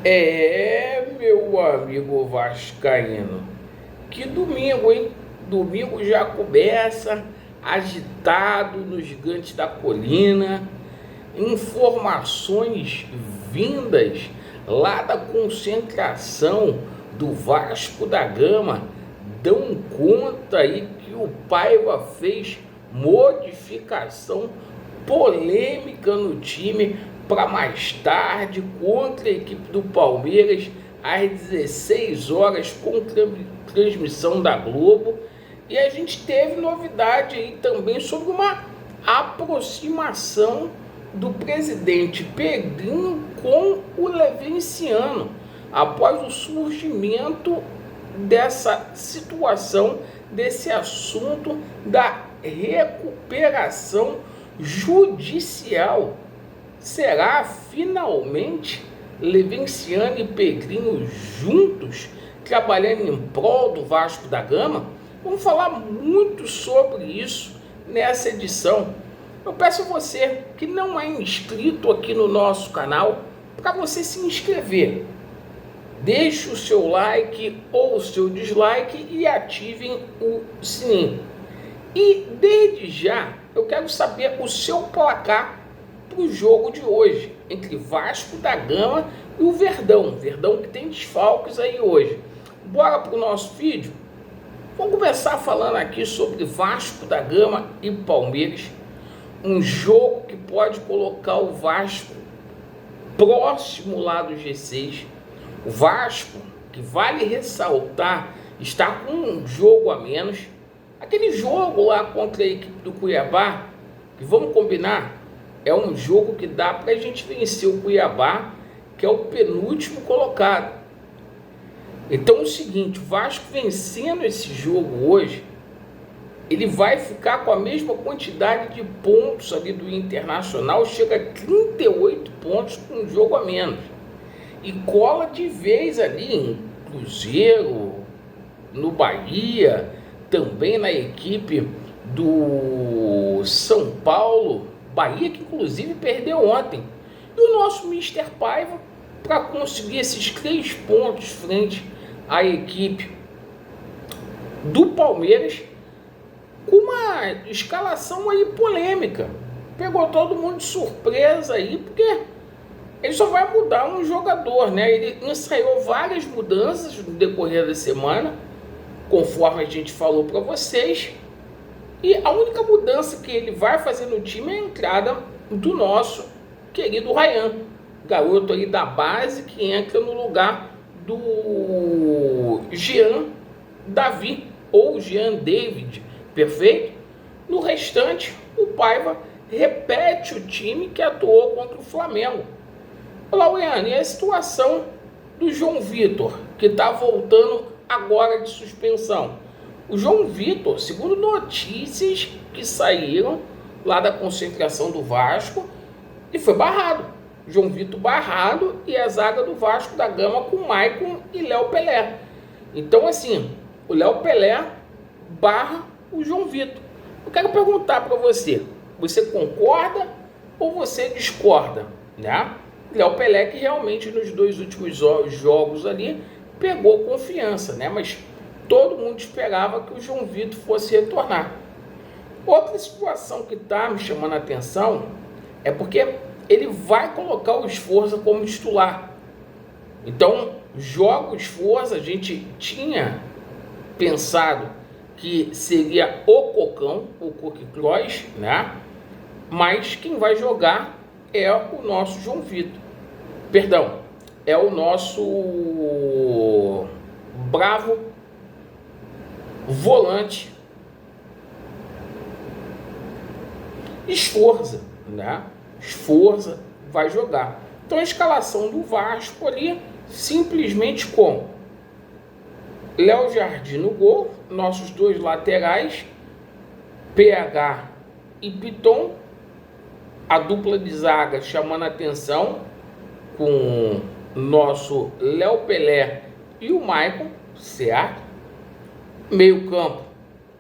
Meu amigo vascaíno, que domingo, hein? Domingo já começa agitado no Gigante da Colina, informações vindas lá da concentração do Vasco da Gama dão conta aí que o Paiva fez modificação polêmica no time para mais tarde contra a equipe do Palmeiras às 16 horas com transmissão da Globo. E a gente teve novidade aí também sobre uma aproximação do presidente Pedrinho com o Levinciano após o surgimento dessa situação, desse assunto da recuperação judicial. Será finalmente Levinciano e Pedrinho juntos trabalhando em prol do Vasco da Gama? Vamos falar muito sobre isso nessa edição. Eu peço a você que não é inscrito aqui no nosso canal para você se inscrever. Deixe o seu like ou o seu dislike e ativem o sininho. E desde já eu quero saber o seu placar para o jogo de hoje entre Vasco da Gama e o Verdão. Verdão que tem desfalques aí hoje. Bora para o nosso vídeo? Vamos começar falando aqui sobre Vasco da Gama e Palmeiras. Um jogo que pode colocar o Vasco próximo lá do G6. O Vasco, que vale ressaltar, está com um jogo a menos. Aquele jogo lá contra a equipe do Cuiabá, que vamos combinar, é um jogo que dá para a gente vencer o Cuiabá, que é o penúltimo colocado. Então é o seguinte, o Vasco vencendo esse jogo hoje, ele vai ficar com a mesma quantidade de pontos ali do Internacional, chega a 38 pontos com um jogo a menos. E cola de vez ali em Cruzeiro, no Bahia, também na equipe do São Paulo, Bahia que inclusive perdeu ontem. E o nosso Mister Paiva, para conseguir esses 3 pontos frente à equipe do Palmeiras, com uma escalação aí polêmica. Pegou todo mundo de surpresa aí, porque ele só vai mudar um jogador, né? Ele ensaiou várias mudanças no decorrer da semana, conforme a gente falou para vocês. E a única mudança que ele vai fazer no time é a entrada do nosso querido Ryan, garoto aí da base que entra no lugar do Jean Davi ou Jean David, perfeito? No restante, o Paiva repete o time que atuou contra o Flamengo. Olá, William, e a situação do João Vitor, que está voltando agora de suspensão? O João Vitor, segundo notícias que saíram lá da concentração do Vasco, ele foi barrado. João Vitor barrado e a zaga do Vasco da Gama com Maicon e Léo Pelé. Então, assim, o Léo Pelé barra o João Vitor. Eu quero perguntar para você, você concorda ou você discorda, né? Léo Pelé que realmente nos 2 últimos jogos ali pegou confiança, né? Mas todo mundo esperava que o João Vitor fosse retornar. Outra situação que está me chamando a atenção é porque ele vai colocar o Sforza como titular. Então, joga o Sforza, a gente tinha pensado que seria o Cocão, o Coque Kroos, né? Mas quem vai jogar é o nosso João Vitor. Perdão, é o nosso bravo volante Sforza, né? Sforza vai jogar. Então a escalação do Vasco ali, simplesmente com Léo Jardim no gol, nossos 2 laterais, PH e Piton, a dupla de zaga chamando a atenção com nosso Léo Pelé e o Maicon, certo? Meio campo,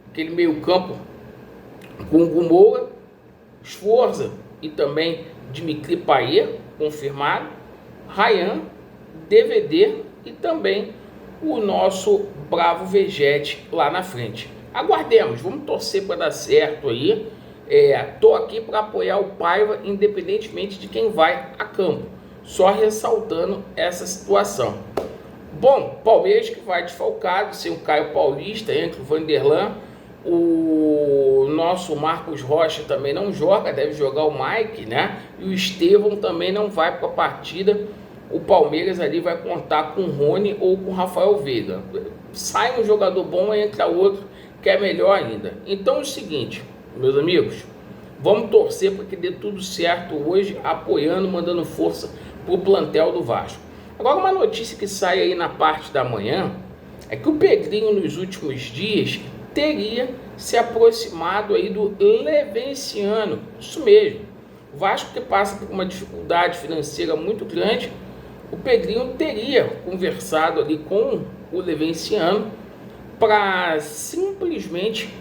aquele meio campo com Gumoura, Sforza e também Dimitri Payet, confirmado, Ryan DVD e também o nosso Bravo Vegete lá na frente. Aguardemos, vamos torcer para dar certo aí. Tô aqui para apoiar o Paiva, independentemente de quem vai a campo. Só ressaltando essa situação. Bom, Palmeiras que vai desfalcado, sem o Caio Paulista, entre o Vanderlan, o nosso Marcos Rocha também não joga, deve jogar o Mike, né? E o Estevão também não vai para a partida. O Palmeiras ali vai contar com o Rony ou com o Rafael Veiga. Sai um jogador bom, entra outro que é melhor ainda. Então é o seguinte, meus amigos, vamos torcer para que dê tudo certo hoje, apoiando, mandando força para o plantel do Vasco. Agora, uma notícia que sai aí na parte da manhã é que o Pedrinho, nos últimos dias, teria se aproximado aí do Levenciano. Isso mesmo. O Vasco, que passa por uma dificuldade financeira muito grande, o Pedrinho teria conversado ali com o Levenciano para simplesmente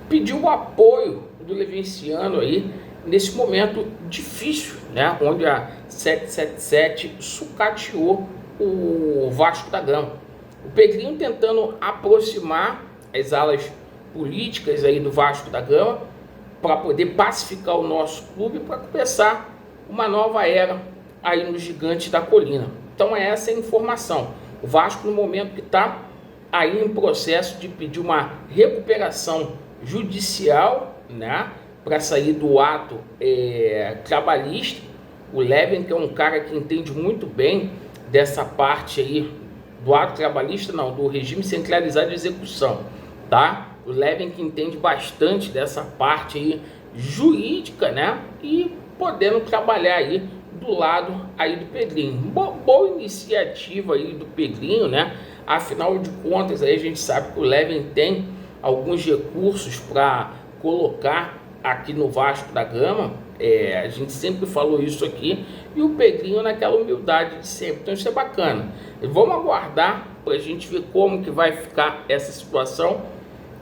pedir o apoio do Levenciano aí nesse momento difícil, né? Onde a 777 sucateou o Vasco da Gama. O Pedrinho tentando aproximar as alas políticas aí do Vasco da Gama para poder pacificar o nosso clube para começar uma nova era aí no Gigante da Colina. Então é essa a informação. O Vasco, no momento que está aí em processo de pedir uma recuperação judicial, né, para sair do ato trabalhista. O Leven, que é um cara que entende muito bem dessa parte aí do ato trabalhista, não, do regime centralizado de execução, tá? O Leven que entende bastante dessa parte aí jurídica, né? E podendo trabalhar aí do lado aí do Pedrinho. Boa iniciativa aí do Pedrinho, né? Afinal de contas, aí a gente sabe que o Leven tem alguns recursos para colocar aqui no Vasco da Gama. A gente sempre falou isso aqui, e o Pedrinho naquela humildade de sempre. Então isso é bacana. E vamos aguardar para a gente ver como que vai ficar essa situação,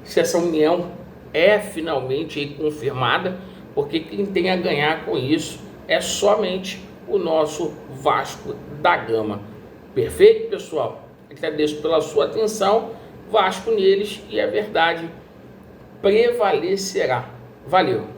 se essa união é finalmente aí confirmada, porque quem tem a ganhar com isso é somente o nosso Vasco da Gama. Perfeito, pessoal? Agradeço pela sua atenção. Vasco neles, e a verdade prevalecerá. Valeu!